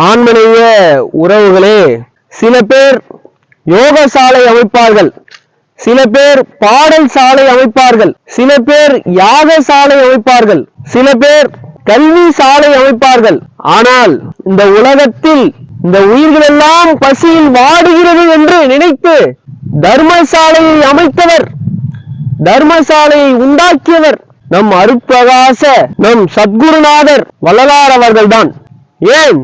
ஆண்மனைய உறவுகளே, சில பேர் யோகசாலை அமைப்பார்கள், சில பேர் பாடல் சாலை அமைப்பார்கள், சில பேர் யாகசாலை அமைப்பார்கள், சில பேர் கல்வி சாலை அமைப்பார்கள். ஆனால் இந்த உலகத்தில் இந்த உயிர்கள் எல்லாம் பசியில் வாடுகிறது என்று நினைத்து தர்மசாலையை அமைத்தவர், தர்மசாலையை உண்டாக்கியவர் நம் அருட்பிரகாச நம் சத்குருநாதர் வள்ளலார் அவர்கள்தான். ஏன்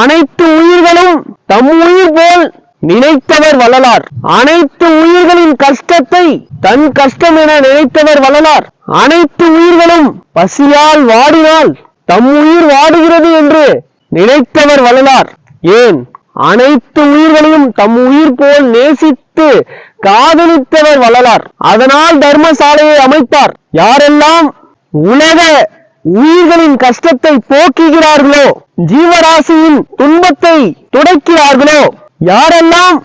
அனைத்து உயிர்களும் தம் உயிர் போல் நினைத்தவர் வள்ளலார். அனைத்து உயிர்களின் கஷ்டத்தை தன் கஷ்டம் என நினைத்தவர் வள்ளலார். அனைத்து உயிர்களும் பசியால் வாடினால் தம் உயிர் வாடுகிறது என்று நினைத்தவர் வள்ளலார். ஏன் அனைத்து உயிர்களையும் தம் உயிர் போல் நேசித்து காதலித்தவர் வள்ளலார். அதனால் தர்மசாலையை அமைத்தார். யாரெல்லாம் உலக உயிர்களின் கஷ்டத்தை போக்குகிறார்களோ, ஜீவராசியின் துன்பத்தை துடைக்கிறார்களோ, யாரெல்லாம்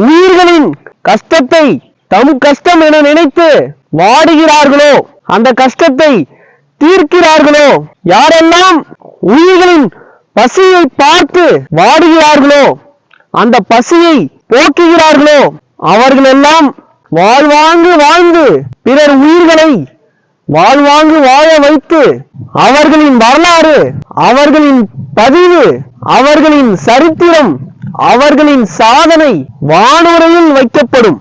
உயிர்களின் கஷ்டத்தை தம் கஷ்டம் என நினைத்து வாடுகிறார்களோ, அந்த கஷ்டத்தை தீர்க்கிறார்களோ, யாரெல்லாம் உயிர்களின் பசியை பார்த்து வாடுகிறார்களோ, அந்த பசியை போக்குகிறார்களோ, அவர்களெல்லாம் வாழ்வாங்கு வாழ்ந்து பிறர் உயிர்களை வாழ்வாங்கு வாழ வைத்து அவர்களின் வரலாறு, அவர்களின் பதிவு, அவர்களின் சரித்திரம், அவர்களின் சாதனை வானுரையில் வைக்கப்படும்.